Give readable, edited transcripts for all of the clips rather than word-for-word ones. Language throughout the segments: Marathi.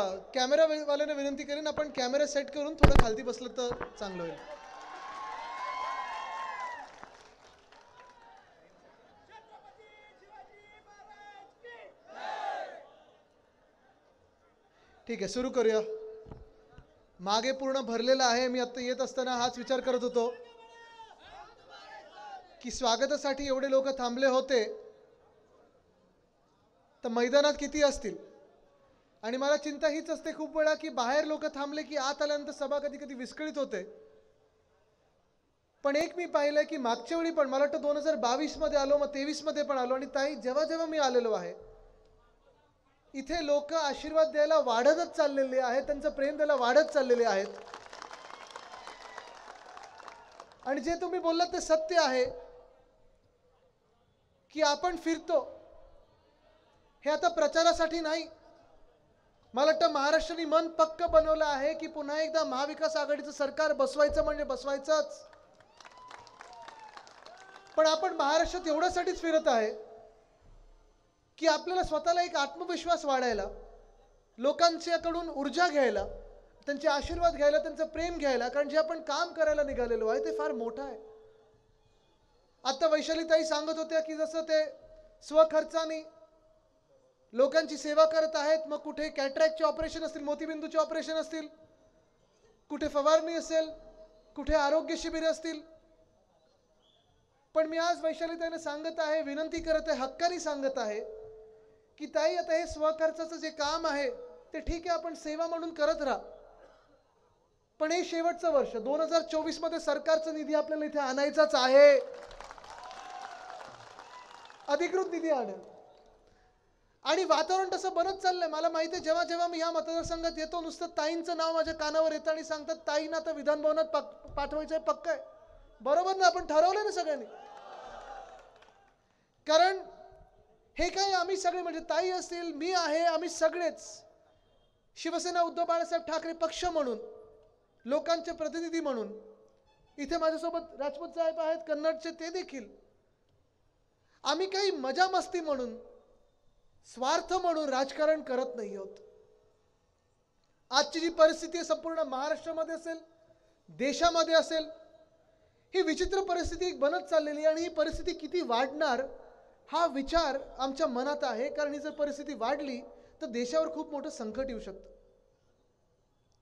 कॅमेरावाल्याने विनंती करेन, आपण कॅमेरा सेट करून थोडं खालती बसलं तर चांगलं होईल. ठीक आहे, सुरू करूया. मागे पूर्ण भरलेला आहे. मी आता येत असताना हाच विचार करत होतो की स्वागतासाठी एवढे लोक थांबले होते तर मैदानात किती असतील. आणि मला चिंता हीच असते खूप वेळा की बाहेर लोक थांबले की आत आल्यानंतर सभा कधी कधी विस्कळीत होते. पण एक मी पाहिलंय की मागच्या वेळी पण मला वाटतं 2022 मध्ये आलो, मग 23 मध्ये पण आलो, आणि ताई जेव्हा जेव्हा मी आलेलो आहे इथे लोक आशीर्वाद द्यायला वाढतच चाललेले आहेत, त्यांचं प्रेम द्यायला वाढत चाललेले आहेत. आणि जे तुम्ही बोललात ते सत्य आहे की आपण फिरतो हे आता प्रचारासाठी नाही. मला वाटतं महाराष्ट्राने मन पक्क बनवलं आहे की पुन्हा एकदा महाविकास आघाडीचं सरकार बसवायचं म्हणजे बसवायचंच. पण आपण महाराष्ट्रात एवढ्यासाठीच फिरत आहे की आपल्याला स्वतःला एक आत्मविश्वास वाढायला, लोकांच्याकडून ऊर्जा घ्यायला, त्यांचे आशीर्वाद घ्यायला, त्यांचं प्रेम घ्यायला. कारण जे आपण काम करायला निघालेलो आहे ते फार मोठं आहे. आता वैशालीताई सांगत होत्या की जसं ते स्वखर्चाने लोकांची सेवा करत आहेत. मग कुठे कॅटरॅक्टचे ऑपरेशन असतील, मोतीबिंदूचे ऑपरेशन असतील, कुठे फवारणी असेल, कुठे आरोग्य शिबिर असतील. पण मी आज वैशालीताईंना सांगत आहे, विनंती करत आहे, हक्काने सांगत आहे की ताई आता हे स्वखर्चाचं जे काम आहे ते ठीक आहे, आपण सेवा म्हणून करत राहा. पण हे शेवटचं वर्ष 2024 मध्ये सरकारचा निधी आपल्याला इथे आणायचाच आहे. अधिकृत निधी आणेल. आणि वातावरण तसं बनत चाललंय. मला माहिती आहे, जेव्हा जेव्हा मी ह्या मतदारसंघात येतो नुसतं ताईंचं नाव माझ्या कानावर येतं आणि सांगतात ताईंना आता विधान भवनात पाठवायचं आहे. पक्क आहे, बरोबर ना? आपण ठरवलं ना सगळ्यांनी. कारण हे काय आम्ही सगळे म्हणजे ताई असतील, मी आहे, आम्ही सगळेच शिवसेना उद्धव बाळासाहेब ठाकरे पक्ष म्हणून, लोकांचे प्रतिनिधी म्हणून. इथे माझ्यासोबत राजपूत साहेब आहेत कन्नडचे, ते देखील. आम्ही काही मजा मस्ती म्हणून, स्वार्थ म्हणून राजकारण करत नाही आहोत. आजची जी परिस्थिती संपूर्ण महाराष्ट्रामध्ये असेल, देशामध्ये असेल, ही विचित्र परिस्थिती बनत चाललेली आहे. आणि ही परिस्थिती किती वाढणार हा विचार आमच्या मनात आहे. कारण ही जर परिस्थिती वाढली तर देशावर खूप मोठं संकट येऊ शकतं.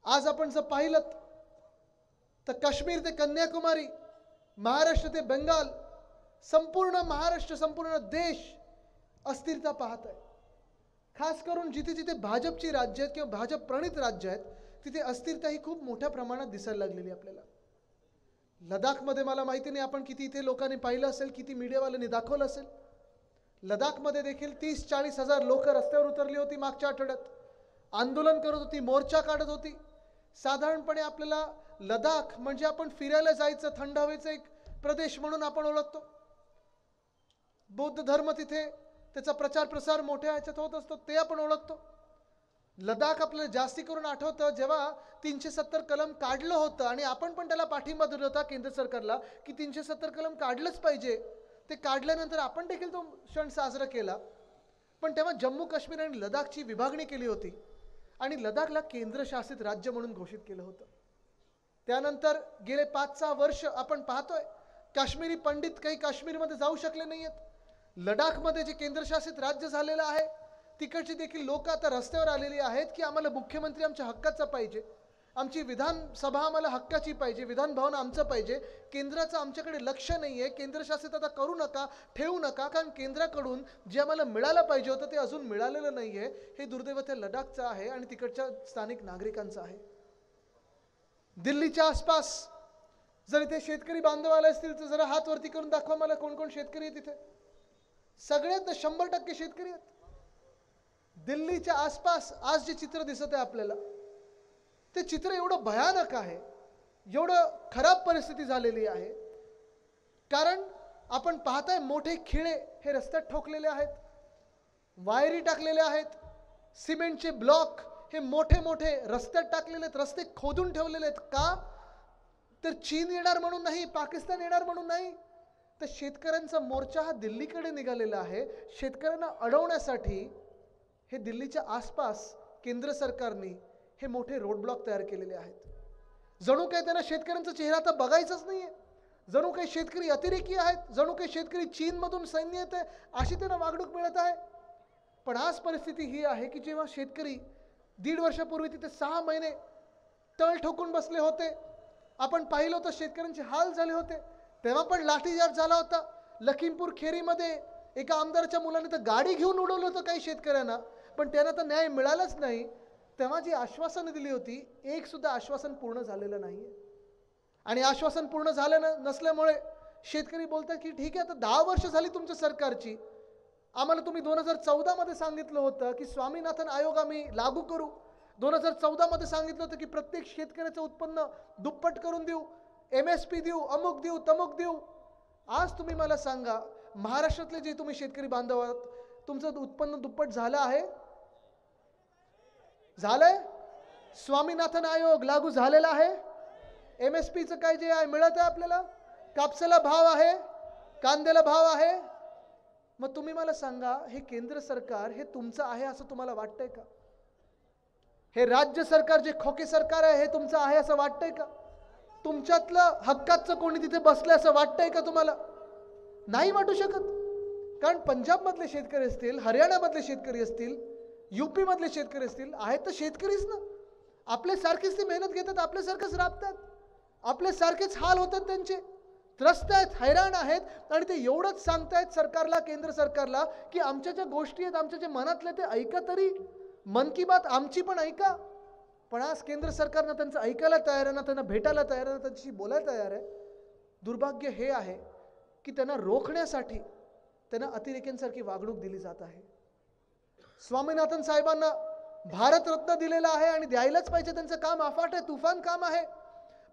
आज आपण जर पाहिलं तर काश्मीर ते कन्याकुमारी, महाराष्ट्र ते बंगाल, संपूर्ण महाराष्ट्र, संपूर्ण देश अस्थिरता पाहत आहे. खास करून जिथे जिथे भाजपची राज्य आहेत किंवा भाजप प्रणित राज्य आहेत तिथे अस्थिरता ही खूप मोठ्या प्रमाणात दिसायला लागलेली आपल्याला. लडाखमध्ये मला माहिती नाही आपण किती इथे लोकांनी पाहिलं असेल, किती मीडियावाल्यांनी दाखवलं असेल. लडाखमध्ये देखील 30-40 हजार लोक रस्त्यावर उतरली होती मागच्या आठवड्यात, आंदोलन करत होती, मोर्चा काढत होती. साधारणपणे आपल्याला लडाख म्हणजे आपण फिरायला जायचं, थंड हवेचं एक प्रदेश म्हणून आपण ओळखतो. बौद्ध धर्म तिथे, त्याचा प्रचार प्रसार मोठ्या ह्याच्यात होत असतो, ते आपण ओळखतो. लडाख आपल्याला जास्ती करून आठवतं जेव्हा 370 कलम काढलं होतं आणि आपण पण त्याला पाठिंबा दिला होता केंद्र सरकारला की 370 कलम काढलंच पाहिजे. ते काढल्यानंतर आपण देखील तो क्षण साजरा केला. पण तेव्हा जम्मू काश्मीर आणि लडाखची विभागणी केली होती आणि लडाखला केंद्रशासित राज्य म्हणून घोषित केलं होतं. त्यानंतर गेले 5-6 वर्ष आपण पाहतोय काश्मीरी पंडित काही काश्मीरमध्ये जाऊ शकले नाही आहेत. लडाखमध्ये जे केंद्रशासित राज्य झालेलं आहे तिकडची देखील लोक आता रस्त्यावर आलेली आहेत की आम्हाला मुख्यमंत्री आमच्या हक्काचा पाहिजे, आमची विधानसभा आम्हाला हक्काची पाहिजे, विधान भवन आमचं पाहिजे, केंद्राचं आमच्याकडे लक्ष नाही आहे, केंद्रशासित आता करू नका, ठेवू नका. कारण केंद्राकडून जे आम्हाला मिळालं पाहिजे होतं ते अजून मिळालेलं नाही आहे. हे दुर्दैव त्या लडाखचं आहे आणि तिकडच्या स्थानिक नागरिकांचं आहे. दिल्लीच्या आसपास जर इथे शेतकरी बांधव आले असतील तर जरा हात वरती करून दाखवा मला कोण कोण शेतकरी आहेत तिथे. सगळ्यात 100% शेतकरी आहेत. दिल्लीच्या आसपास आज जे चित्र दिसत आहे आपल्याला ते चित्र एवढं भयानक आहे, एवढं खराब परिस्थिती झालेली आहे. कारण आपण पाहताय मोठे खिळे हे रस्त्यात ठोकलेले आहेत, वायरी टाकलेल्या आहेत, सिमेंटचे ब्लॉक हे मोठे मोठे रस्त्यात टाकलेले आहेत, रस्ते खोदून ठेवलेले आहेत. का तर चीन येणार म्हणून नाही, पाकिस्तान येणार म्हणून नाही, तर शेतकऱ्यांचा मोर्चा हा दिल्लीकडे निघालेला आहे. शेतकऱ्यांना अडवण्यासाठी हे दिल्लीच्या आसपास केंद्र सरकारने हे मोठे रोडब्लॉक तयार केलेले आहेत. जणू काही त्यांना शेतकऱ्यांचा चेहरा आता बघायचाच नाहीये. जणू काही शेतकरी अतिरेकी आहेत, जणू काही शेतकरी चीनमधून सैन्य येते अशी त्यांना वागणूक मिळत आहे. पण आज परिस्थिती ही आहे की जेव्हा शेतकरी 1.5 वर्षापूर्वी तिथे 6 महिने तळ ठोकून बसले होते, आपण पाहिलं होतं शेतकऱ्यांचे हाल झाले होते, तेव्हा पण लाठीचार्ज झाला होता. लखीमपूर खेरीमध्ये एका आमदाराच्या मुलाने तर गाडी घेऊन उडवलं होतं काही शेतकऱ्यांना, पण त्यांना तर न्याय मिळालाच नाही. तेव्हा जी आश्वासनं दिली होती, एक सुद्धा आश्वासन पूर्ण झालेलं नाहीये. आणि आश्वासन पूर्ण झालं नसल्यामुळे शेतकरी बोलतात की ठीक आहे, आता 10 वर्ष झाली तुमच्या सरकारची, आम्हाला तुम्ही 2014 मध्ये सांगितलं होतं की स्वामीनाथन आयोग आम्ही लागू करू. 2014 मध्ये सांगितलं होतं की प्रत्येक शेतकऱ्याचं उत्पन्न दुप्पट करून देऊ, MSP देऊ, अमुक देऊ, तमुक देऊ. आज तुम्ही मला सांगा, महाराष्ट्रातले जे तुम्ही शेतकरी बांधव आहात, तुमचं उत्पन्न दुप्पट झालं आहे? झालंय? स्वामीनाथन आयोग लागू झालेला आहे? MSPचं काय जे आहे मिळत आहे आपल्याला? कापसाला भाव आहे, कांद्याला भाव आहे. मग तुम्ही मला सांगा, हे केंद्र सरकार हे तुमचं आहे असं तुम्हाला वाटतंय का? हे राज्य सरकार जे खोके सरकार आहे हे तुमचं आहे असं वाटतंय का? तुमच्यातलं हक्काचं कोणी तिथे बसलंय असं वाटतंय का तुम्हाला? नाही वाटू शकत. कारण पंजाबमधले शेतकरी असतील, हरियाणामधले शेतकरी असतील, UP मधले शेतकरी असतील, आहेत तर शेतकरीच ना. आपल्यासारखीच ते मेहनत घेतात, आपल्यासारखंच राबतात, आपल्यासारखेच हाल होतात त्यांचे, त्रस्त आहेत, हैराण आहेत. आणि ते एवढंच सांगतायत सरकारला, केंद्र सरकारला, की आमच्या ज्या गोष्टी आहेत, आमच्या जे मनातले ते ऐका तरी, मन की बात आमची पण ऐका. पण आज केंद्र सरकारनं त्यांचं ऐकायला तयार आहे ना, त्यांना भेटायला तयार आहे ना, त्यांच्याशी बोलायला तयार आहे. दुर्भाग्य हे आहे की त्यांना रोखण्यासाठी त्यांना अतिरेक्यांसारखी वागणूक दिली जात आहे. स्वामीनाथन साहेबांना भारतरत्न दिलेला आहे आणि द्यायलाच पाहिजे, त्यांचं काम अफाट आहे, तुफान काम आहे.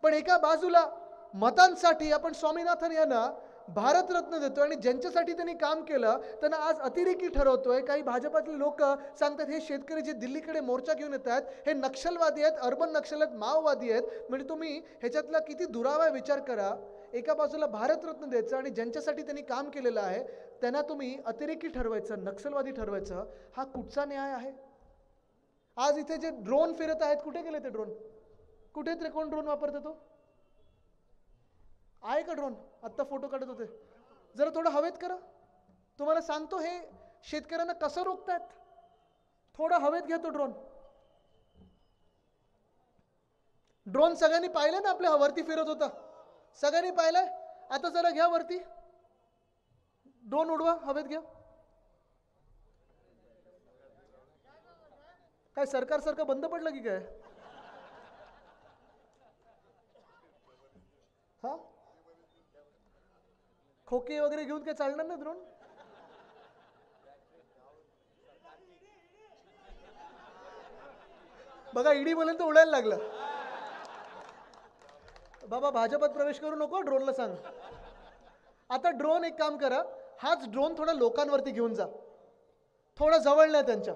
पण एका बाजूला मतांसाठी आपण स्वामीनाथन यांना भारतरत्न देतोय आणि ज्यांच्यासाठी त्यांनी काम केलं त्यांना आज अतिरेकी ठरवतोय. काही भाजपातले लोक सांगतात हे शेतकरी जे दिल्लीकडे मोर्चा घेऊन येत आहेत हे नक्षलवादी आहेत, अर्बन नक्षल आहेत, माओवादी आहेत. म्हणजे तुम्ही ह्याच्यातला किती दुरावा विचार करा. एका बाजूला भारतरत्न द्यायचं आणि ज्यांच्यासाठी त्यांनी काम केलेलं आहे त्यांना तुम्ही अतिरेकी ठरवायचं, नक्षलवादी ठरवायचं. हा कुठचा न्याय आहे? आज इथे जे ड्रोन फिरत आहेत, कुठे गेले ते ड्रोन? कुठे ते कोण ड्रोन वापरतो? तो आहे का ड्रोन? आत्ता फोटो काढत होते, जरा थोडं हवेत करा. तुम्हाला सांगतो हे शेतकऱ्यांना कसं रोखतायत. थोडं हवेत घ्या तो ड्रोन. ड्रोन सगळ्यांनी पाहिलं ना, आपल्या वरती फिरत होता, सगळ्यांनी पाहिलंय. आता जरा घ्या वरती, ड्रोन उडवा, हवेत घ्या. काय सरकार सारखं बंद पडलं की काय? हा, खोके वगैरे घेऊन काय चालणार नाही ड्रोन? बघा ईडी बोलेल तर उडायला लागलं. बाबा भाजपात प्रवेश करू नको, ड्रोनला सांग. आता ड्रोन एक काम करा, हाच ड्रोन थोडा लोकांवरती घेऊन जा, थोडा जवळ न्या, त्यांच्या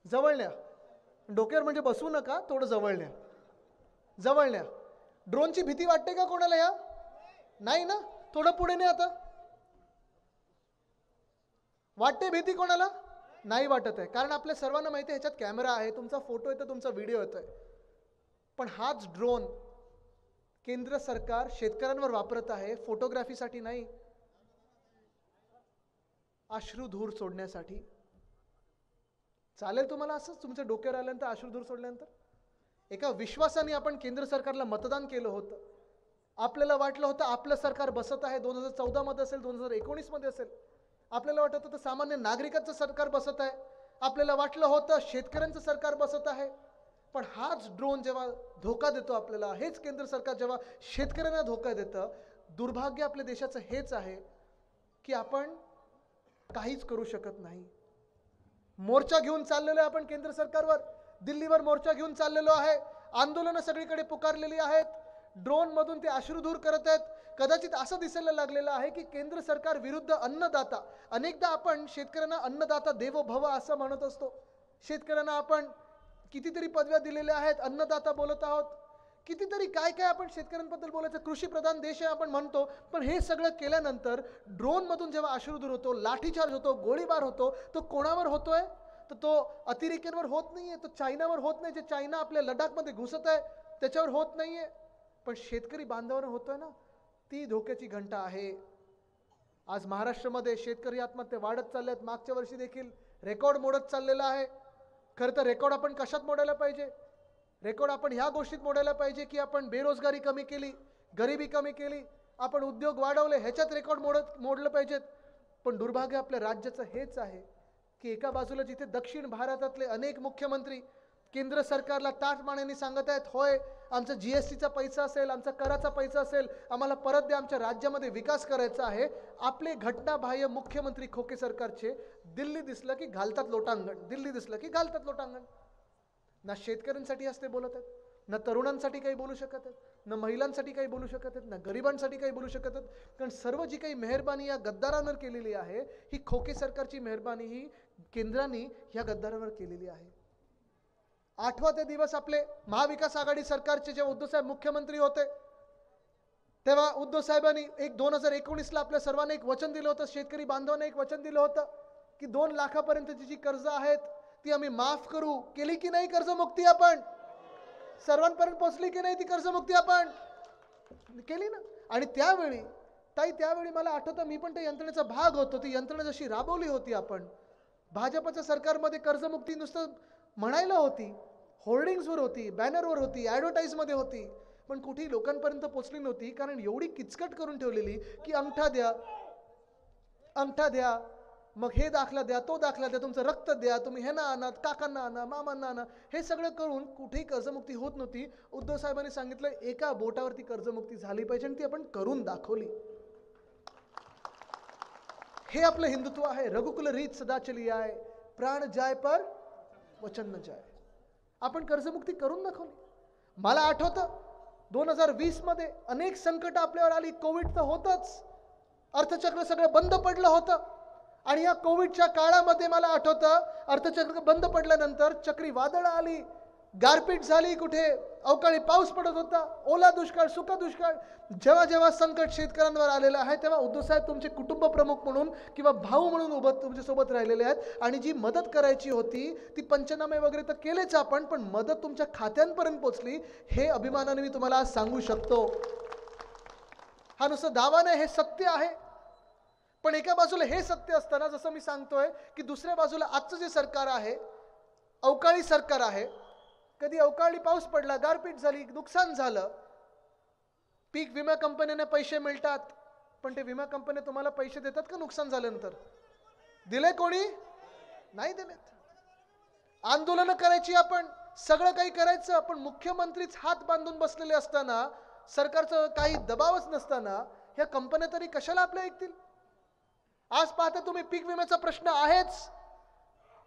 जवळ न्या. डोक्यावर म्हणजे बसू नका, थोडं जवळ न्या, जवळ न्या. ड्रोनची भीती वाटते का कोणाला? या नाही ना. थोडं पुढे न्या. आता वाटते भीती कोणाला? नाही वाटत आहे, कारण आपल्या सर्वांना माहिती आहे ह्याच्यात कॅमेरा आहे, तुमचा फोटो येतो, तुमचा व्हिडिओ येतोय. पण हाच ड्रोन केंद्र सरकार शेतकऱ्यांवर वापरत आहे, फोटोग्राफीसाठी नाही, अश्रुधूर सोडण्यासाठी. चालेल तुम्हाला असंच तुमच्या डोक्यावर आल्यानंतर, अश्रुधूर सोडल्यानंतर? एका विश्वासाने आपण केंद्र सरकारला मतदान केलं होतं. आपल्याला वाटलं होतं आपलं सरकार बसत आहे, 2014 मध्ये असेल, 2019 मध्ये असेल. आपल्याला वाटत होतं सामान्य नागरिकांचं सरकार बसत आहे, आपल्याला वाटलं होतं शेतकऱ्यांचं सरकार बसत आहे. पण हाच ड्रोन जेव्हा धोका देतो आपल्याला, हेच केंद्र सरकार जेव्हा शेतकऱ्यांना धोका देतं, दुर्भाग्य आपल्या देशाचं हेच आहे की आपण काहीच करू शकत नाही. मोर्चा घेऊन चाललेलो आहे आपण केंद्र सरकारवर, दिल्लीवर मोर्चा घेऊन चाललेलो आहे, आंदोलनं सगळीकडे पुकारलेली आहेत, ड्रोन मधून ते अश्रुधूर करत आहेत. कदाचित असं दिसायला लागलेलं आहे की केंद्र सरकार विरुद्ध अन्नदाता. अनेकदा आपण शेतकऱ्यांना अन्नदाता देवो भव असं म्हणत असतो, शेतकऱ्यांना आपण कितीतरी पदव्या दिलेल्या आहेत, अन्नदाता बोलत आहोत, कितीतरी काय काय आपण शेतकऱ्यांबद्दल बोलायचं, कृषी प्रधान देश आहे आपण म्हणतो. पण हे सगळं केल्यानंतर ड्रोन मधून जेव्हा अश्रुधूर होतो, लाठीचार्ज होतो, गोळीबार होतो, तो कोणावर होतोय? तर तो अतिरेक्यांवर होत नाहीये, तो चायनावर होत नाही, जे चायना आपल्या लडाखमध्ये घुसत आहे त्याच्यावर होत नाहीये, पण शेतकरी बांधवांवर होतोय ना, ती धोक्याची घंटा आहे. आज महाराष्ट्रामध्ये शेतकरी आत्महत्या वाढत चालल्या आहेत. मागच्या वर्षी देखील रेकॉर्ड मोडत चाललेला आहे. खरं तर रेकॉर्ड आपण कशात मोडायला पाहिजे? रेकॉर्ड आपण ह्या गोष्टीत मोडायला पाहिजे की आपण बेरोजगारी कमी केली, गरिबी कमी केली, आपण उद्योग वाढवले, ह्याच्यात रेकॉर्ड मोडलं पाहिजेत. पण दुर्भाग्य आपल्या राज्याचं हेच आहे की एका बाजूला जिथे दक्षिण भारतातले अनेक मुख्यमंत्री केंद्र सरकारला ताठमानेने सांगत आहेत, होय आमचा GSTचा पैसा असेल, आमचा कराचा पैसा असेल, आम्हाला परत द्या, आमच्या राज्यामध्ये विकास करायचा आहे. आपले घटनाबाह्य मुख्यमंत्री खोके सरकारचे दिल्ली दिसलं की घालतात लोटांगण, दिल्ली दिसलं की घालतात लोटांगण. ना शेतकऱ्यांसाठी असते बोलत आहेत, ना तरुणांसाठी काही बोलू शकत आहेत, ना महिलांसाठी काही बोलू शकत आहेत, ना गरिबांसाठी काही बोलू शकत आहेत. कारण सर्व जी काही मेहरबानी या गद्दारांवर केलेली आहे, ही खोके सरकारची मेहरबानी ही केंद्राने ह्या गद्दारांवर केलेली आहे. 8वा ते दिवस आपले महाविकास आघाडी सरकारचे जेव्हा उद्धव साहेब मुख्यमंत्री होते, तेव्हा उद्धव साहेबांनी 2019ला आपल्या सर्वांना एक वचन दिलं होतं, शेतकरी बांधवांना एक वचन दिलं होतं की 2 लाखापर्यंतची जी कर्ज आहेत ती आम्ही माफ करू. केली की नाही कर्जमुक्ती? आपण सर्वांपर्यंत पोहोचली की नाही ती कर्जमुक्ती? आपण केली ना. आणि त्यावेळी मला आठवतं, मी पण त्या यंत्रणेचा भाग होतो. ती यंत्रणा जशी राबवली होती आपण, भाजपच्या सरकारमध्ये कर्जमुक्ती नुसतं म्हणायला होती, होर्डिंग्सवर होती, बॅनरवर होती, ॲडव्हर्टाईजमध्ये होती, पण कुठेही लोकांपर्यंत पोचली नव्हती. कारण एवढी किचकट करून ठेवलेली की अंगठा द्या, मग हे दाखला द्या, तो दाखला द्या, तुमचं रक्त द्या, तुम्ही हे ना आणा, काकांना आणा, मामांना आणा, हे सगळं करून कुठेही कर्जमुक्ती होत नव्हती. उद्धव साहेबांनी सांगितलं एका बोटावरती कर्जमुक्ती झाली पाहिजे, आणि ती आपण करून दाखवली. हे आपलं हिंदुत्व आहे. रघुकुल रीत सदा चली आए, प्राण जाय पर वचन न जाय. आपण कर्जमुक्ती करून दाखवली. मला आठवतं 2020 मध्ये अनेक संकट आपल्यावर आली. कोविड तर होतच, अर्थचक्र सगळं बंद पडलं होतं. आणि या कोविडच्या काळामध्ये मला आठवतं, अर्थचक्र बंद पडल्यानंतर चक्रीवादळ आली, गारपीट झाली, कुठे अवकाळी पाऊस पडत होता, ओला दुष्काळ, सुका दुष्काळ. जेव्हा जेव्हा संकट शेतकऱ्यांवर आलेलं आहे, तेव्हा उद्धव साहेब तुमचे कुटुंब प्रमुख म्हणून किंवा भाऊ म्हणून तुमच्यासोबत राहिलेले आहेत. आणि जी मदत करायची होती ती पंचनामे वगैरे तर केलेच आपण, पण मदत तुमच्या खात्यांपर्यंत पोचली, हे अभिमानाने मी तुम्हाला आज सांगू शकतो. हा नुसतं दावा नाही, हे सत्य आहे. पण एका बाजूला हे सत्य असताना, जसं मी सांगतोय की दुसऱ्या बाजूला आजचं जे सरकार आहे, अवकाळी सरकार आहे. कधी अवकाळी पाऊस पडला, गारपीट झाली, नुकसान झालं, पीक विमा कंपन्यांना पैसे मिळतात, पण ते विमा कंपन्या तुम्हाला पैसे देतात का नुकसान झाल्यानंतर? दिले कोणी? नाही दिलेत. आंदोलनं करायची, आपण सगळं काही करायचं, पण मुख्यमंत्रीच हात बांधून बसलेले असताना, सरकारचं काही दबावच नसताना, ह्या कंपन्या तरी कशाला आपल्या ऐकतील? आज पाहता तुम्ही, पीक विम्याचा प्रश्न आहेच,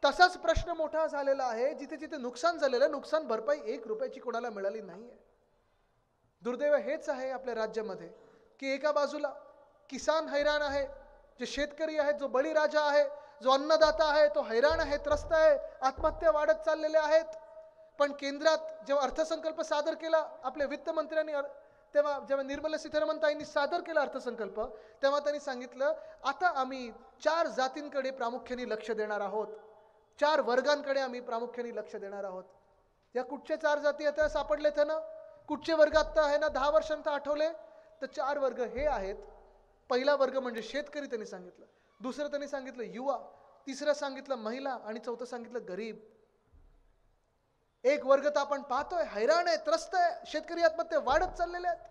तसाच प्रश्न मोठा झालेला आहे. जिथे जिथे नुकसान झालेलं, नुकसान भरपाई 1 रुपयाची कोणाला मिळाली नाहीये. दुर्दैव हेच आहे आपल्या राज्यामध्ये की एका बाजूला किसान हैराण आहे, जे शेतकरी आहेत, जो बळीराजा आहे, जो अन्नदाता आहे, तो हैराण आहे, त्रस्त आहे, आत्महत्या वाढत चाललेल्या आहेत. पण केंद्रात जेव्हा अर्थसंकल्प सादर केला आपल्या वित्तमंत्र्यांनी, तेव्हा जेव्हा निर्मला सीतारामन ताईंनी सादर केला अर्थसंकल्प, तेव्हा त्यांनी सांगितलं, आता आम्ही 4 जातींकडे प्रामुख्याने लक्ष देणार आहोत, 4 वर्गांकडे आम्ही प्रामुख्याने लक्ष देणार आहोत. या कुठच्या 4 जाती आता सापडलेत ना? कुठचे वर्ग आता आहे ना 10 वर्षांत आठवले तर 4 वर्ग हे आहेत. पहिला वर्ग म्हणजे शेतकरी त्यांनी सांगितलं, दुसरं त्यांनी सांगितलं युवा, तिसरं सांगितलं महिला, आणि चौथं सांगितलं गरीब. एक वर्ग तर आपण पाहतोय हैराण आहे, त्रस्त आहे, शेतकरी आत्महत्या वाढत चाललेल्या आहेत.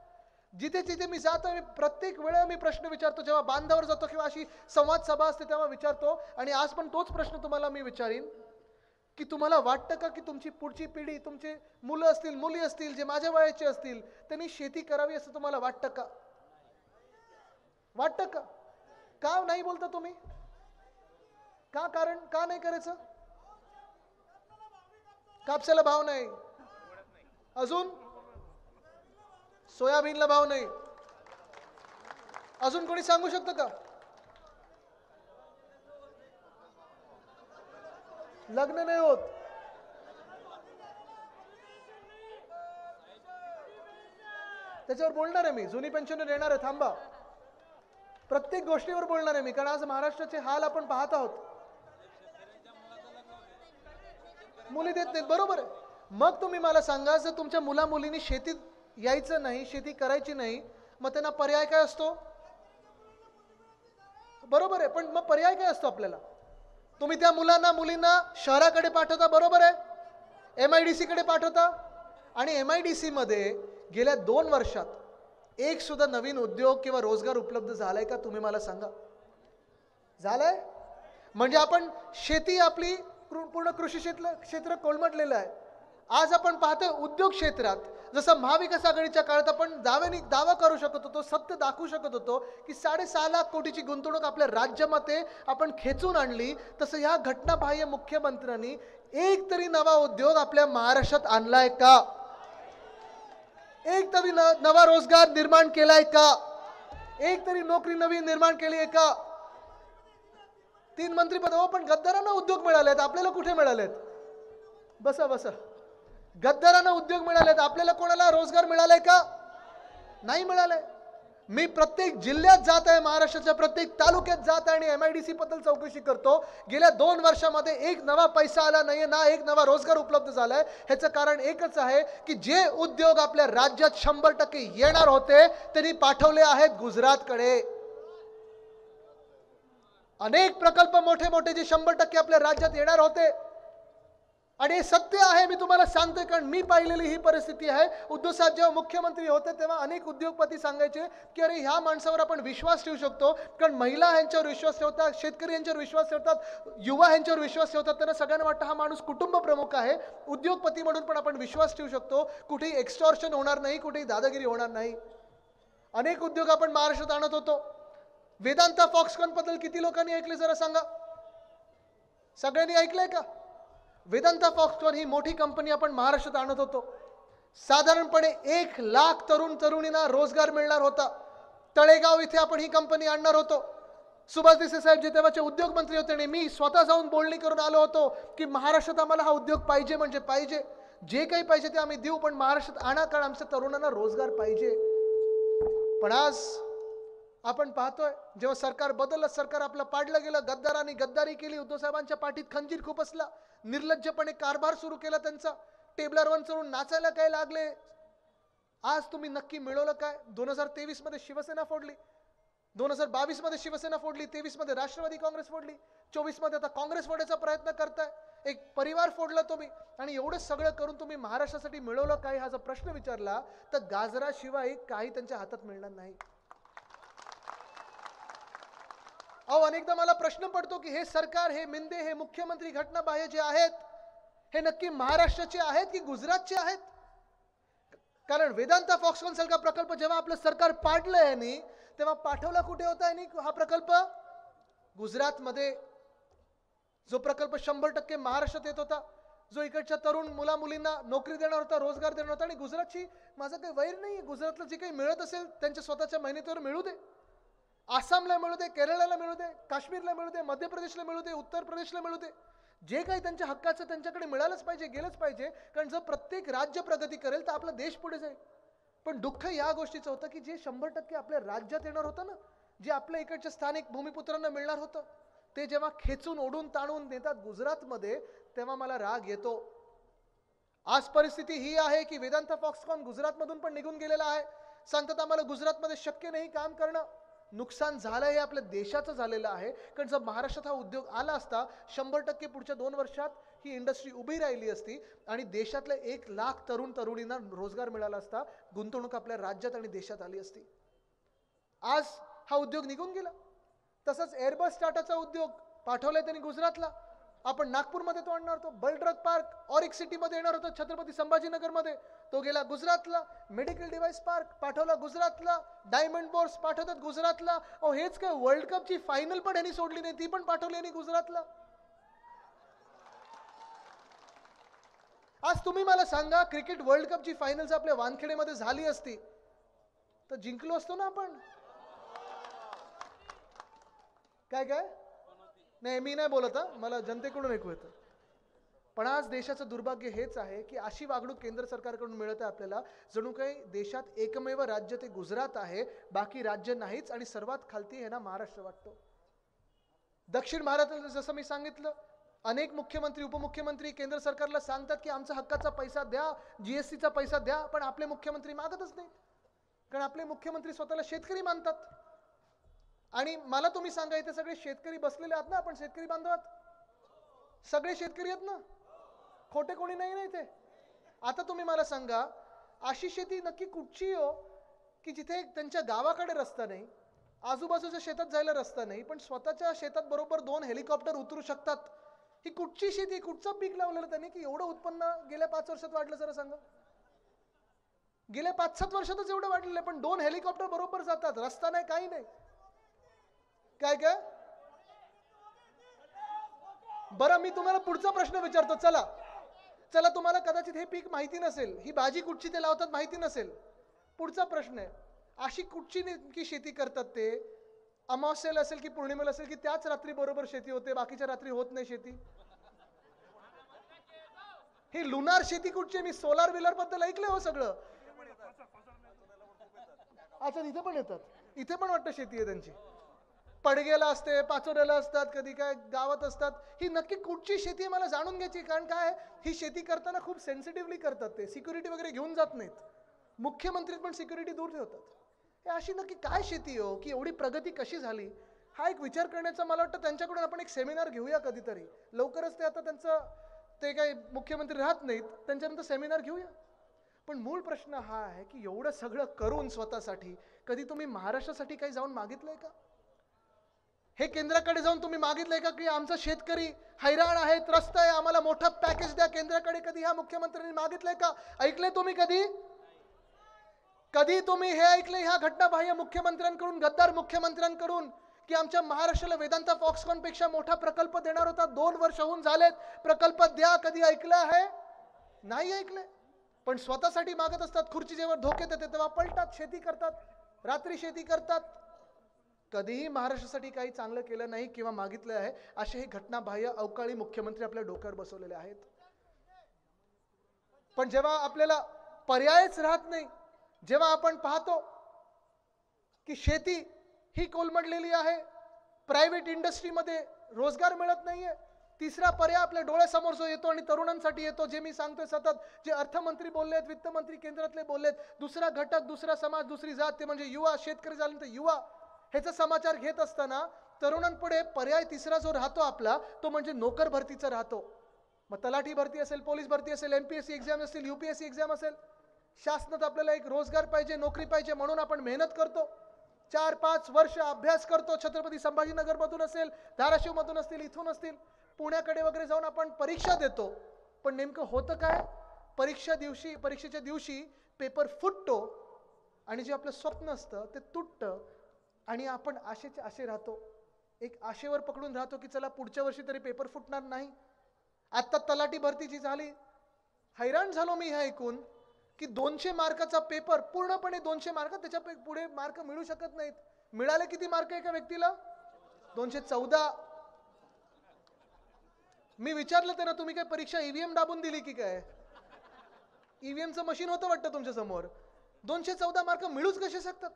जिथे जिथे मी जातो, मी प्रत्येक वेळा मी प्रश्न विचारतो, जेव्हा बांधावर जातो किंवा अशी संवाद सभा असते तेव्हा विचारतो, आणि आज पण तोच प्रश्न तुम्हाला मी विचारीन की तुम्हाला वाटतं का की तुमची पुढची पिढी, तुमचे मुलं असतील, मुली असतील, जे माझ्या वयाचे असतील, त्यांनी शेती करावी असं तुम्हाला वाटतं का? वाटतं का? का नाही बोलता तुम्ही? का? कारण का नाही करायचं? कापसाला भाव नाही, अजून सोयाबीनला भाव नाही, अजून कोणी सांगू शकतं का? लग्न नाही होत, त्याच्यावर बोलणार आहे मी. जुनी पेन्शन येणार आहे, थांबा. प्रत्येक गोष्टीवर बोलणार आहे मी, कारण आज महाराष्ट्राचे हाल आपण पाहत आहोत. मुली देत नाहीत, बरोबर आहे. मग तुम्ही मला सांगा, जर तुमच्या मुला मुलींनी शेतीत यायचं नाही, शेती करायची नाही, मग त्यांना पर्याय काय असतो? बरोबर आहे, पण मग पर्याय काय असतो आपल्याला? तुम्ही त्या मुलांना मुलींना शहराकडे पाठवता, बरोबर आहे, MIDC कडे पाठवता, आणि MIDC मध्ये गेल्या 2 वर्षात एक सुद्धा नवीन उद्योग किंवा रोजगार उपलब्ध झालाय का? तुम्ही मला सांगा. झालंय? म्हणजे आपण शेती आपली पूर्ण कृषी क्षेत्र कोलमडलेलं आहे. आज आपण पाहतोय उद्योग क्षेत्रात, जसं महाविकास आघाडीच्या काळात आपण दावा करू शकत होतो, सत्य दाखवू शकत होतो की 6.5 लाख कोटीची गुंतवणूक आपल्या राज्यामध्ये आपण खेचून आणली, तसं ह्या घटनाबाह्य मुख्यमंत्र्यांनी एक तरी नवा उद्योग आपल्या महाराष्ट्रात आणलाय का? एक तरी नवा रोजगार निर्माण केलाय का? एक तरी नोकरी नवी निर्माण केली आहे का? 3 मंत्रीपद, हो, पण गद्दारांना उद्योग मिळालेत, आपल्याला कुठे मिळालेत? बसा बसा. गद्दारांना उद्योग मिळालेत, आपल्याला कोणाला रोजगार मिळालाय का? नाही मिळालाय. मी प्रत्येक जिल्ह्यात जात आहे, महाराष्ट्राच्या प्रत्येक तालुक्यात जात आहे आणि MIDC बद्दल चौकशी करतो. गेल्या 2 वर्षामध्ये एक नवा पैसा आला नाहीये, ना एक नवा रोजगार उपलब्ध झालाय. ह्याचं कारण एकच आहे की जे उद्योग आपल्या राज्यात 100% येणार होते त्यांनी पाठवले आहेत गुजरातकडे. अनेक प्रकल्प मोठे मोठे जे 100% आपल्या राज्यात येणार होते, आणि हे सत्य आहे, मी तुम्हाला सांगतोय, कारण मी पाहिलेली ही परिस्थिती आहे. उद्धव साहेब जेव्हा मुख्यमंत्री होते तेव्हा अनेक उद्योगपती सांगायचे की अरे ह्या माणसावर आपण विश्वास ठेवू शकतो, कारण महिला यांच्यावर विश्वास ठेवतात, शेतकरी यांच्यावर विश्वास ठेवतात, युवा यांच्यावर विश्वास ठेवतात. त्यांना सगळ्यांना वाटतं हा माणूस कुटुंब प्रमुख आहे, उद्योगपती म्हणून पण आपण विश्वास ठेवू शकतो, कुठेही एक्स्टॉर्शन होणार नाही, कुठेही दादागिरी होणार नाही. अनेक उद्योग आपण महाराष्ट्रात आणत होतो. वेदांता फॉक्सकॉन बद्दल किती लोकांनी ऐकले जरा सांगा? सगळ्यांनी ऐकलंय का? वेदांता फॉक्सकॉन ही मोठी कंपनी आपण महाराष्ट्रात आणत होतो. साधारणपणे 1 लाख तरुणींना रोजगार मिळणार होता. तळेगाव इथे आपण ही कंपनी आणणार होतो. सुभाष देसाई साहेब जे तेव्हाचे उद्योग मंत्री होते आणि मी स्वतः जाऊन बोलणी करून आलो होतो की महाराष्ट्रात आम्हाला हा उद्योग पाहिजे, म्हणजे पाहिजे, जे काही पाहिजे ते आम्ही देऊ, पण महाराष्ट्रात आणा, कारण आमच्या तरुणांना रोजगार पाहिजे. पण आज आपण पाहतोय जेव्हा सरकार बदललं, सरकार आपलं पाडलं गेलं, गद्दारांनी गद्दारी केली, उद्धव साहेबांच्या पाठीत खंजीर खुपसला, निर्लज्जपणे कारभार सुरू केला त्यांचा, टेबलवर चढून नाचायला काय लागले. आज तुम्ही नक्की मिळवलं काय? 2023 मध्ये शिवसेना फोडली, 2022 मध्ये शिवसेना फोडली, 23 मध्ये राष्ट्रवादी काँग्रेस फोडली, 24 मध्ये आता काँग्रेस फोडायचा प्रयत्न करताय. एक परिवार फोडला तुम्ही, आणि एवढं सगळं करून तुम्ही महाराष्ट्रासाठी मिळवलं काय? हा जर प्रश्न विचारला तर गाजराशिवाय काही त्यांच्या हातात मिळणार नाही. अहो, अनेकदा मला प्रश्न पडतो की हे सरकार, हे मिंदे, हे मुख्यमंत्री घटनाबाह्य जे आहेत, हे नक्की महाराष्ट्राचे आहेत की गुजरातचे आहेत? कारण वेदांता फॉक्सकॉन सारखा प्रकल्प जेव्हा आपलं सरकार पाडलं यांनी, तेव्हा पाठवला कुठे होता यांनी हा प्रकल्प? गुजरातमध्ये. जो प्रकल्प 100% महाराष्ट्रात येत होता, जो इकडच्या तरुण मुला मुलींना नोकरी देणार होता, रोजगार देणार होता. आणि गुजरातची माझं काही वैर नाही, गुजरातला जे काही मिळत असेल त्यांच्या स्वतःच्या मेहनतीवर मिळू दे. आसामला मिळू दे, केरळला मिळू दे, काश्मीरला मिळू दे, मध्य प्रदेशला मिळू दे, उत्तर प्रदेशला मिळू दे, जे काही त्यांच्या हक्काचं त्यांच्याकडे मिळालंच पाहिजे, गेलंच पाहिजे. कारण जर प्रत्येक राज्य प्रगती करेल तर आपला देश पुढे जाईल. पण दुःख या गोष्टीचं होतं की जे 100% आपल्या राज्यात येणार होतं ना, जे आपल्या इकडच्या स्थानिक भूमिपुत्रांना मिळणार होतं, ते जेव्हा खेचून ओढून ताणून नेतात गुजरातमध्ये, तेव्हा मला राग येतो. आज परिस्थिती ही आहे की वेदांता फॉक्सकॉन गुजरातमधून पण निघून गेलेला आहे. सांगतात आम्हाला गुजरातमध्ये शक्य नाही काम करणं. नुकसान झालं हे आपल्या देशाचं झालेलं आहे. कारण जर महाराष्ट्रात हा उद्योग आला असता, 100% पुढच्या 2 वर्षात ही इंडस्ट्री उभी राहिली असती आणि देशातले 1 लाख तरुणींना रोजगार मिळाला असता, गुंतवणूक आपल्या राज्यात आणि देशात आली असती. आज हा उद्योग निघून गेला. तसंच एअरबस टाटाचा उद्योग पाठवलाय त्यांनी गुजरातला. आपण नागपूरमध्ये तो आणणार होतो. बल्ड्रग पार्क ऑरिक सिटीमध्ये येणार होतं छत्रपती संभाजीनगरमध्ये, तो गेला गुजरातला. मेडिकल डिव्हाइस पार्क पाठवला गुजरातला. डायमंड बोर्स पाठवतात गुजरातला. अहो, हेच काय, वर्ल्ड कपची फायनल पण यांनी सोडली नाही, ती पण पाठवली यांनी गुजरातला. आज तुम्ही मला सांगा, क्रिकेट वर्ल्ड कपची फायनल जर आपल्या वानखेडेमध्ये झाली असती तर जिंकलो असतो ना आपण? काय काय नाही, मी नाही बोलत, मला जनतेकडून ऐकू येतं. पण आज देशाचं दुर्भाग्य हेच आहे की अशी वागणूक केंद्र सरकारकडून मिळत आहे आपल्याला, जणू काही देशात एकमेव राज्य ते गुजरात आहे, बाकी राज्य नाहीच, आणि सर्वात खालती हे ना महाराष्ट्र वाटतो. दक्षिण भारतात जसं मी सांगितलं, अनेक मुख्यमंत्री उपमुख्यमंत्री केंद्र सरकारला सांगतात की आमचा हक्काचा पैसा द्या, जीएसटीचा पैसा द्या, पण आपले मुख्यमंत्री मागतच नाहीत. कारण आपले मुख्यमंत्री स्वतःला शेतकरी मानतात. आणि मला तुम्ही सांगा, इथे सगळे शेतकरी बसलेले आहात ना, आपण शेतकरी बांधवात सगळे शेतकरी आहेत ना, खोटे कोणी नाही ना इथे. आता तुम्ही मला सांगा, अशी शेती नक्की कुठची हो की जिथे त्यांच्या गावाकडे रस्ता नाही, आजूबाजूच्या शेतात जायला रस्ता नाही, पण स्वतःच्या शेतात बरोबर 2 हेलिकॉप्टर उतरू शकतात. ही कुठची शेती, कुठचं पीक लावलेलं त्यांनी की एवढं उत्पन्न गेल्या 5 वर्षात वाढलं? जरा सांगा. गेल्या 5-7 वर्षातच एवढं वाढलेलं आहे, पण 2 हेलिकॉप्टर बरोबर जातात, रस्ता नाही, काही नाही. काय काय बरं, मी तुम्हाला पुढचा प्रश्न विचारतो. चला चला, तुम्हाला कदाचित हे पीक माहिती नसेल, ही भाजी कुठची ते लावतात माहिती नसेल. पुढचा प्रश्न आहे, अशी कुठची नेमकी शेती करतात ते? अमावस्येला असेल की पौर्णिमेला असेल की त्याच रात्री बरोबर शेती होते, बाकीच्या रात्री होत नाही शेती? ही लुनार शेती कुठची? मी सोलार व्हीलर बद्दल ऐकलंय हो सगळं. अच्छा, इथे पण येतात, इथे पण वाटतं शेती आहे त्यांची. पडगेला असते, पाचोऱ्याला असतात, कधी काय गावात असतात. ही नक्की कुठची शेती आहे मला जाणून घ्यायची. कारण काय, ही शेती करताना खूप सेन्सिटिव्हली करतात, ते सिक्युरिटी वगैरे घेऊन जात नाहीत. मुख्यमंत्री पण सिक्युरिटी दूर ठेवतात. हे अशी नक्की काय शेती हो की एवढी प्रगती कशी झाली? हा एक विचार करण्याचा मला वाटतं त्यांच्याकडून आपण एक सेमिनार घेऊया कधीतरी लवकरच. ते आता त्यांचं ते काही मुख्यमंत्री राहत नाहीत, त्यांच्यानंतर सेमिनार घेऊया. पण मूळ प्रश्न हा आहे की एवढं सगळं करून स्वतःसाठी कधी तुम्ही महाराष्ट्रासाठी काही जाऊन मागितलंय का? हे केंद्राकडे जाऊन तुम्ही मागितलंय का की आमचा शेतकरी हैराण आहे, त्रस्त आहे, आम्हाला मोठा पॅकेज द्या? केंद्राकडे कधी ह्या मुख्यमंत्र्यांनी मागितलंय का? ऐकलंय तुम्ही कधी? कधी तुम्ही हे ऐकलंय ह्या घटनाबाह्य मुख्यमंत्र्यांकडून, गद्दार मुख्यमंत्र्यांकडून, की आमच्या महाराष्ट्राला वेदांता फॉक्सकॉन पेक्षा मोठा प्रकल्प देणार होता, 2 वर्ष होऊन झालेत, प्रकल्प द्या? कधी ऐकलं आहे? नाही ऐकलंय. पण स्वतःसाठी मागत असतात. खुर्ची जेव्हा धोके देते तेव्हा पलटात, शेती करतात, रात्री शेती करतात. कधीही महाराष्ट्रासाठी काही चांगलं केलं नाही किंवा मागितलं आहे, असे हे घटनाबाह्य अवकाळी मुख्यमंत्री आपल्या डोक्यावर बसवलेले आहेत. पण जेव्हा आपल्याला पर्यायच राहत नाही, जेव्हा आपण पाहतो की शेती ही कोलमडलेली आहे, प्रायव्हेट इंडस्ट्रीमध्ये रोजगार मिळत नाहीये, तिसरा पर्याय आपल्या डोळ्यासमोर जो येतो आणि तरुणांसाठी येतो, जे मी सांगतोय सतत, जे अर्थमंत्री बोललेत, वित्तमंत्री केंद्रातले बोललेत, दुसरा घटक, दुसरा समाज, दुसरी जात, ते म्हणजे युवा. शेतकरी झाल्यानंतर युवा, ह्याचा समाचार घेत असताना तरुणांपुढे पर्याय तिसरा जो राहतो आपला, तो म्हणजे नोकर भरतीचा राहतो. मग तलाठी भरती असेल, पोलीस भरती असेल, MPSC एक्झाम असेल, UPSC एक्झाम असेल. शासनात आपल्याला एक रोजगार पाहिजे, नोकरी पाहिजे, म्हणून आपण मेहनत करतो, 4-5 वर्ष अभ्यास करतो. छत्रपती संभाजीनगर मधून असेल, धाराशिव मधून असतील, इथून असतील, पुण्याकडे वगैरे जाऊन आपण परीक्षा देतो. पण नेमकं होतं काय? परीक्षेच्या दिवशी पेपर फुटतो आणि जे आपलं स्वप्न असतं ते तुटतं आणि आपण आशेचे आशे राहतो, एक आशेवर पकडून राहतो की चला पुढच्या वर्षी तरी पेपर फुटणार नाही. आता तलाठी भरतीची झाली, हैराण झालो मी हे ऐकून की 200 मार्काचा पेपर, पूर्णपणे 200 मार्क, त्याच्या पुढे मार्क मिळू शकत नाहीत. मिळाले किती मार्क एका व्यक्तीला? 214. मी विचारलं त्यांना, तुम्ही काय परीक्षा EVM दाबून दिली की काय? EVMचं मशीन होतं वाटतं तुमच्या समोर. 214 मार्क मिळूच कसे शकतात?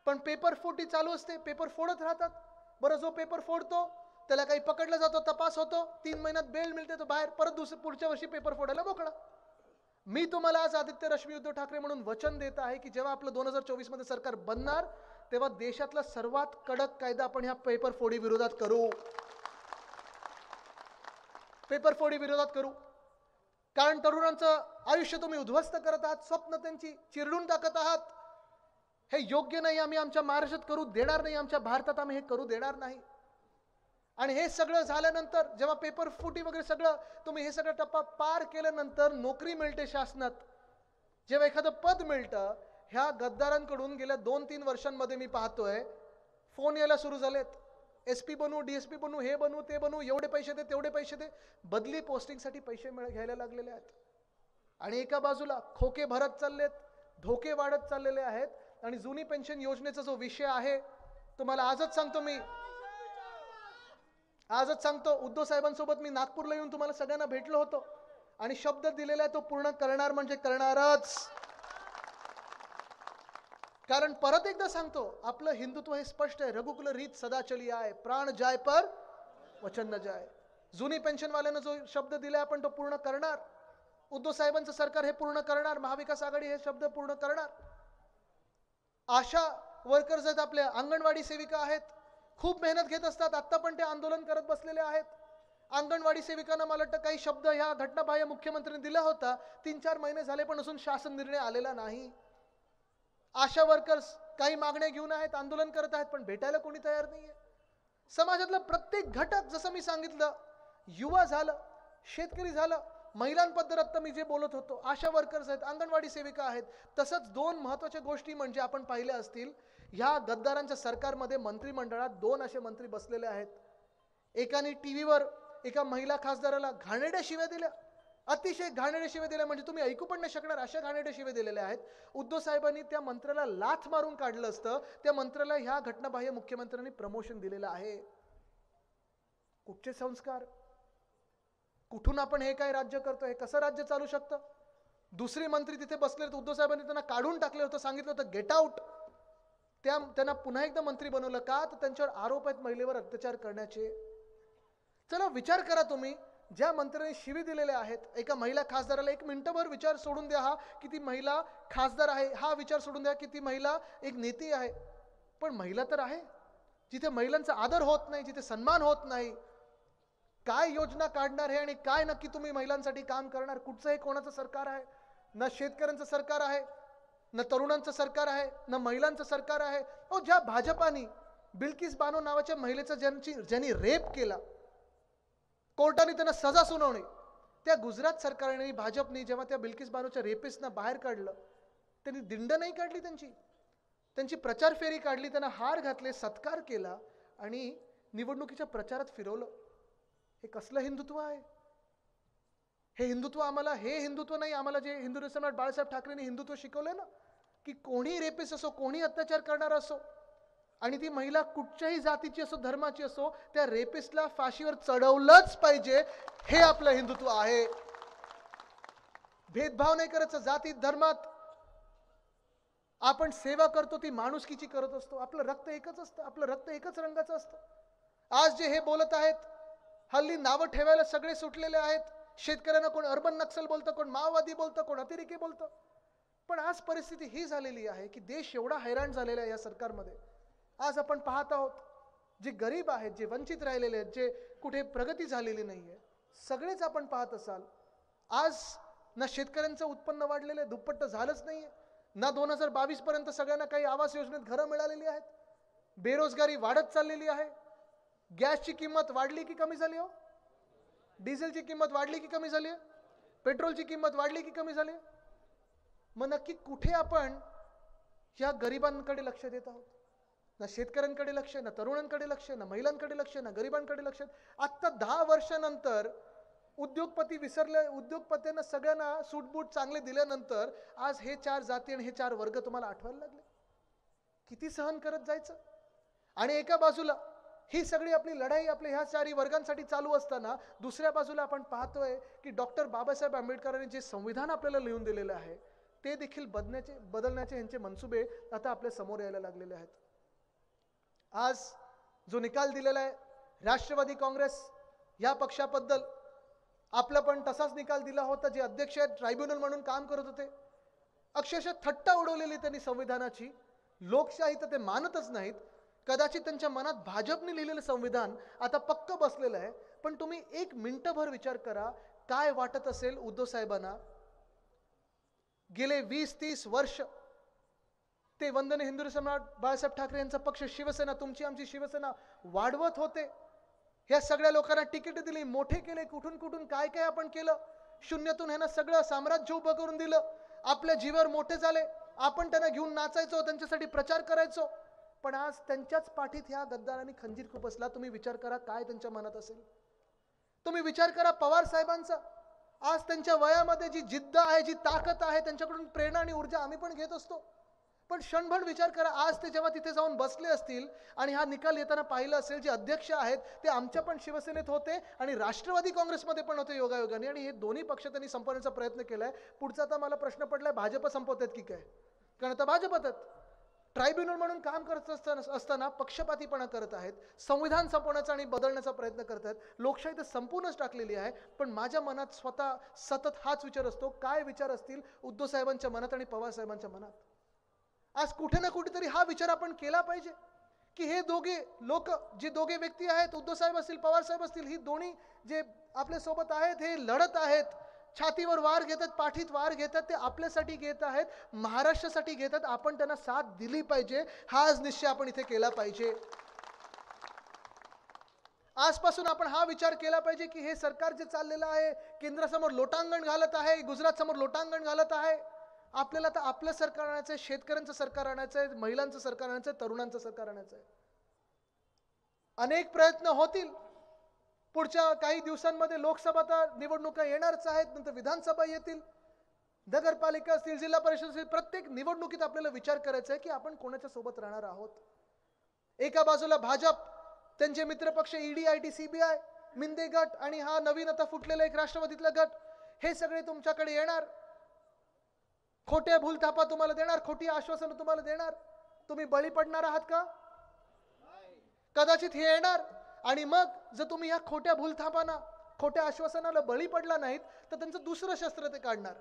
पण पेपर फुटी चालू असते, पेपर फोडत राहतात. बरं, जो पेपर फोडतो त्याला काही पकडलं जातो, तपास होतो, 3 महिन्यात बेल मिळते, तो बाहेर, परत पुढच्या वर्षी पेपर फोडायला मोकळा. मी तुम्हाला आज आदित्य रश्मी उद्धव ठाकरे म्हणून वचन देत आहे की जेव्हा आपलं 2024 मध्ये सरकार बनणार, तेव्हा देशातला सर्वात कडक कायदा आपण ह्या पेपर फोडी विरोधात करू. पेपर फोडी विरोधात करू. कारण तरुणांचं आयुष्य तुम्ही उद्ध्वस्त करत आहात, स्वप्न त्यांची चिरडून टाकत आहात. हे योग्य नाही, आम्ही आमच्या महाराष्ट्रात करू देणार नाही, आमच्या भारतात आम्ही हे करू देणार नाही. आणि हे सगळं झाल्यानंतर जेव्हा पेपर फुटी वगैरे सगळं तुम्ही हे सगळं टप्पा पार केल्यानंतर नोकरी मिळते शासनात, जेव्हा एखादं पद मिळतं, ह्या गद्दारांकडून गेल्या 2-3 वर्षांमध्ये मी पाहतोय फोन यायला सुरू झालेत. SP बनू, DSP बनू, हे बनू, ते बनू, एवढे पैसे दे, तेवढे पैसे दे. बदली पोस्टिंगसाठी पैसे घ्यायला लागलेले आहेत. आणि एका बाजूला खोके भरत चाललेत, धोके वाढत चाललेले आहेत. आणि जुनी पेन्शन योजनेचा जो विषय आहे, तुम्हाला आजच सांगतो, उद्धव साहेबांसोबत मी नागपूरला येऊन तुम्हाला सगळ्यांना भेटलो होतो आणि शब्द दिलेला आहे तो पूर्ण करणार म्हणजे करणारच. कारण परत एकदा सांगतो, आपलं हिंदुत्व हे स्पष्ट आहे. रघुकुल रीत सदा चली आए, प्राण जाय पर वचन न जाय. जुनी पेन्शनवाल्यांना जो शब्द दिलाय आपण तो पूर्ण करणार. उद्धव साहेबांचं सरकार हे पूर्ण करणार. महाविकास आघाडी हे शब्द पूर्ण करणार. आशा वर्कर्स आहेत, आपल्या अंगणवाडी सेविका आहेत, खूप मेहनत घेत असतात. आता पण ते आंदोलन करत बसलेले आहेत. अंगणवाडी सेविकांना मला वाटतं काही शब्द ह्या घटनाबाह्य मुख्यमंत्र्यांनी दिला होता. 3-4 महिने झाले पण अजून शासन निर्णय आलेला नाही. आशा वर्कर्स काही मागण्या घेऊन आहेत, आंदोलन करत आहेत, पण भेटायला कोणी तयार नाहीये. समाजातला प्रत्येक घटक, जसं मी सांगितलं, युवा झालं, शेतकरी झालं, महिलांबद्दल आता मी जे बोलत होतो, आशा वर्कर्स आहेत, अंगणवाडी सेविका आहेत. तसंच 2 महत्त्वाच्या गोष्टी म्हणजे आपण पाहिल्या असतील, ह्या गद्दारांच्या सरकारमध्ये मंत्रिमंडळात 2 असे मंत्री बसलेले आहेत. एकाने टीव्हीवर एका महिला खासदाराला घाणेरड्या शिव्या दिल्या, अतिशय घाणेरड्या शिव्या दिल्या, म्हणजे तुम्ही ऐकू पण नाही शकणार अशा घाणेरड्या शिव्या दिलेल्या आहेत. उद्धव साहेबांनी त्या मंत्र्याला लाथ मारून काढलं असतं. त्या मंत्र्याला ह्या घटनाबाह्य मुख्यमंत्र्यांनी प्रमोशन दिलेलं आहे. कुठचे संस्कार, कुठून आपण हे काय राज्य करतो, हे कसं राज्य चालू शकतं? दुसरे मंत्री तिथे बसले होते, उद्धव साहेबांनी त्यांना काढून टाकलं होतं, सांगितलं होतं गेट आउट. त्यांना पुन्हा एकदा मंत्री बनवलं का? तर त्यांच्यावर आरोप आहेत महिलेवर अत्याचार करण्याचे. चला विचार करा तुम्ही, ज्या मंत्र्यांनी शिवी दिलेल्या आहेत एका महिला खासदाराला, 1 मिनिटभर विचार सोडून द्या, हा की ती महिला खासदार आहे, हा विचार सोडून द्या की ती महिला एक नेती आहे. पण महिला तर आहे. जिथे महिलांचा आदर होत नाही, जिथे सन्मान होत नाही, काय योजना काढणार आहे आणि काय नक्की तुम्ही महिलांसाठी काम करणार? कुठचं हे कोणाचं सरकार आहे? ना शेतकऱ्यांचं सरकार आहे, ना तरुणांचं सरकार आहे, ना महिलांचं सरकार आहे. ज्या भाजपानी बिल्किस बानो नावाच्या महिलेचा ज्यांनी रेप केला, कोर्टाने त्यांना सजा सुनावली, त्या गुजरात सरकारने, भाजपने जेव्हा त्या बिल्किस बानोच्या रेपिस्टना बाहेर काढलं, त्यांनी दिंड नाही काढली, त्यांची प्रचार फेरी काढली, त्यांना हार घातले, सत्कार केला आणि निवडणुकीच्या प्रचारात फिरवलं. हे कसलं हिंदुत्व आहे? हे हिंदुत्व आम्हाला, हे हिंदुत्व नाही आम्हाला जे हिंदू सम्राट बाळासाहेब ठाकरेंनी हिंदुत्व शिकवलंय ना, की कोणी रेपिस्ट असो, कोणी अत्याचार करणार असो, आणि ती महिला कुठच्याही जातीची असो, धर्माची असो, त्या रेपिस्टला फाशीवर चढवलंच पाहिजे. हे आपलं हिंदुत्व आहे. भेदभाव नाही करायचं जातीत, धर्मात. आपण सेवा करतो ती माणुसकीची करत असतो. आपलं रक्त एकच असतं, आपलं रक्त एकच रंगाचं असतं. आज जे हे बोलत आहेत, हल्ली नावं ठेवायला सगळे सुटलेले आहेत. शेतकऱ्यांना कोण अर्बन नक्सल बोलतं, कोण माओवादी बोलतं, कोण अतिरेकी बोलतं. पण आज परिस्थिती ही झालेली आहे की देश एवढा हैराण झालेला आहे या सरकारमध्ये. आज आपण पाहत आहोत, जे गरीब आहेत, जे वंचित राहिलेले आहेत, जे कुठे प्रगती झालेली नाहीये, सगळेच आपण पाहत असाल. आज ना शेतकऱ्यांचं उत्पन्न वाढलेलं आहे, दुप्पट झालंच नाहीये, ना 2022 पर्यंत सगळ्यांना काही आवास योजनेत घरं मिळालेली आहेत. बेरोजगारी वाढत चाललेली आहे. गॅसची किंमत वाढली की कमी झाली? हो, डिझेलची किंमत वाढली की कमी झाली? पेट्रोलची किंमत वाढली की कमी झाली? मग नक्की कुठे आपण ह्या गरिबांकडे लक्ष देत आहोत? ना शेतकऱ्यांकडे लक्ष, ना तरुणांकडे लक्ष, ना महिलांकडे लक्ष, ना गरिबांकडे लक्ष. आता 10 वर्षानंतर उद्योगपती विसरले, उद्योगपत्यांना सगळ्यांना सूटबूट चांगले दिल्यानंतर आज हे 4 जाती आणि हे 4 वर्ग तुम्हाला आठवायला लागले. किती सहन करत जायचं? आणि एका बाजूला ही सगळी आपली लढाई आपल्या ह्या 4 वर्गांसाठी चालू असताना, दुसऱ्या बाजूला आपण पाहतोय की डॉक्टर बाबासाहेब आंबेडकरांनी जे संविधान आपल्याला लिहून दिलेलं आहे, ते देखील बदलण्याचे यांचे मनसुबे आता आपल्या समोर यायला लागलेले आहेत. आज जो निकाल दिलेला आहे, राष्ट्रवादी काँग्रेस या पक्षाबद्दल आपला पण तसाच निकाल दिला होता. जे अध्यक्ष ट्रायब्युनल म्हणून काम करत होते, अक्षरशः थट्टा उडवलेली त्यांनी संविधानाची. लोकशाही तर ते मानतच नाहीत. कदाचित त्यांच्या मनात भाजपने लिहिलेलं संविधान आता पक्क बसलेलं आहे. पण तुम्ही 1 मिनिटभर विचार करा, काय वाटत असेल उद्धव साहेबांना? गेले 20-30 वर्ष ते वंदनीय हिंदू सम्राट बाळासाहेब ठाकरे यांचा पक्ष शिवसेना, तुमची आमची शिवसेना वाढवत होते. ह्या सगळ्या लोकांना तिकीट दिली, मोठे केले, कुठून कुठून काय काय आपण केलं. शून्यातून ह्यांना सगळं साम्राज्य उभं करून दिलं. आपल्या जीवावर मोठे झाले. आपण त्यांना घेऊन नाचायचो, त्यांच्यासाठी प्रचार करायचो. पण आज त्यांच्याच पाठीत ह्या गद्दारांनी खंजीर खुपसला. तुम्ही विचार करा काय त्यांच्या मनात असेल. तुम्ही विचार करा पवार साहेबांचा. आज त्यांच्या वयामध्ये जी जिद्द आहे, जी ताकद आहे, त्यांच्याकडून प्रेरणा आणि ऊर्जा आम्ही पण घेत असतो. पण क्षणभर विचार करा, आज ते जेव्हा तिथे जाऊन बसले असतील आणि हा निकाल येताना पाहिलं असेल, जे अध्यक्ष आहेत ते आमच्या पण शिवसेनेत होते आणि राष्ट्रवादी काँग्रेसमध्ये पण होते योगायोगाने, आणि हे दोन्ही पक्ष त्यांनी संपवण्याचा प्रयत्न केलाय. पुढचा आता मला प्रश्न पडलाय, भाजप संपवतात की काय? कारण आता भाजपात ट्रायब्युनल म्हणून काम करत असताना पक्षपातीपणा करत आहेत, संविधान संपवण्याचा आणि बदलण्याचा प्रयत्न करत आहेत. लोकशाही तर संपूर्णच टाकलेली आहे. पण माझ्या मनात स्वतः सतत हाच विचार असतो, काय विचार असतील उद्धव साहेबांच्या मनात आणि पवार साहेबांच्या मनात. आज कुठे ना कुठेतरी हा विचार आपण केला पाहिजे की हे दोघे लोक, जे दोघे व्यक्ती आहेत, उद्धव साहेब असतील पवार साहेब असतील, ही दोन्ही जे आपल्या सोबत आहेत, हे लढत आहेत, छातीवर वार घेतात, पाठीत वार घेतात, ते आपल्यासाठी घेत आहेत, महाराष्ट्रासाठी घेतात. आपण त्यांना साथ दिली पाहिजे. हाच निश्चय आपण इथे केला पाहिजे. आजपासून आपण हा विचार केला पाहिजे की हे सरकार जे चाललेलं आहे, केंद्रासमोर लोटांगण घालत आहे, गुजरात समोर लोटांगण घालत आहे. आपल्याला तर आपलं सरकार आणायचं आहे, शेतकऱ्यांचं सरकार आणायचं आहे, महिलांचं सरकार आणायचं आहे, तरुणांचं सरकार आणायचं आहे. अनेक प्रयत्न होतील. पुढच्या काही दिवसांमध्ये लोकसभा निवडणुका येणारच आहेत, नंतर विधानसभा येतील, नगरपालिका असतील, जिल्हा परिषद असतील. प्रत्येक निवडणुकीत आपल्याला विचार करायचा आहे की आपण कोणाच्या सोबत राहणार आहोत. एका बाजूला भाजप, त्यांचे मित्रपक्ष ईडी, आयटी, सीबीआय, मिंदे गट आणि हा नवीन आता फुटलेला एक राष्ट्रवादीतला गट, हे सगळे तुमच्याकडे येणार, खोट्या भूलथापा तुम्हाला देणार, खोटी आश्वासनं तुम्हाला देणार. तुम्ही बळी पडणार आहात का? कदाचित हे येणार. आणि मग जर तुम्ही ह्या खोट्या भूलथापांना, खोट्या आश्वासनाला बळी पडला नाहीत, तर त्यांचं दुसरं शस्त्र ते काढणार.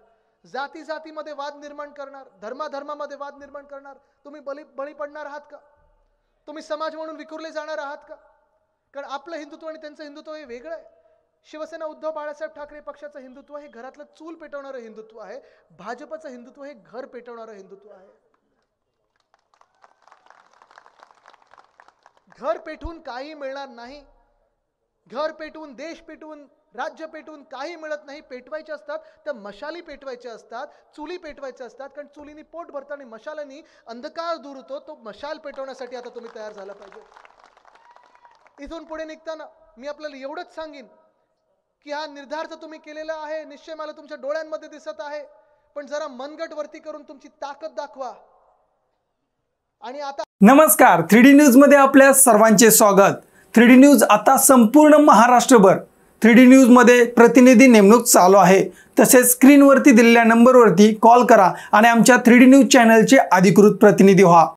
जाती जातीमध्ये वाद निर्माण करणार, धर्माधर्मामध्ये वाद निर्माण करणार. तुम्ही बळी पडणार आहात का? तुम्ही समाज म्हणून विखुरले जाणार आहात का? कारण आपलं हिंदुत्व आणि त्यांचं हिंदुत्व हे वेगळं आहे. शिवसेना उद्धव बाळासाहेब ठाकरे पक्षाचं हिंदुत्व हे घरातलं चूल पेटवणारं हिंदुत्व आहे. भाजपचं हिंदुत्व हे घर पेटवणारं हिंदुत्व आहे. घर पेटवून काही मिळणार नाही. घर पेटवून, देश पेटवून, राज्य पेटवून काही मिळत नाही. पेटवायचे असतात तर मशाली पेटवायच्या असतात, चुली पेटवायच्या असतात. कारण चुलीनी पोट भरतं आणि मशालानी अंधकार दूर होतो. तो मशाल पेटवण्यासाठी आता तुम्ही तयार झाला पाहिजे. इथून पुढे निघताना मी आपल्याला एवढंच सांगेन की हा निर्धार तर तुम्ही केलेला आहे, निश्चय मला तुमच्या डोळ्यांमध्ये दिसत आहे. पण जरा मनगट वरती करून तुमची ताकद दाखवा. आणि आता नमस्कार, 3D न्यूज मध्ये आपल्या सर्वांचे स्वागत. 3D न्यूज आता संपूर्ण महाराष्ट्रभर 3D न्यूज मध्ये प्रतिनिधी नेमणूक चालू आहे. तसेच स्क्रीनवरती दिलेल्या नंबरवरती कॉल करा आणि आमच्या 3D न्यूज चॅनलचे अधिकृत प्रतिनिधी व्हा.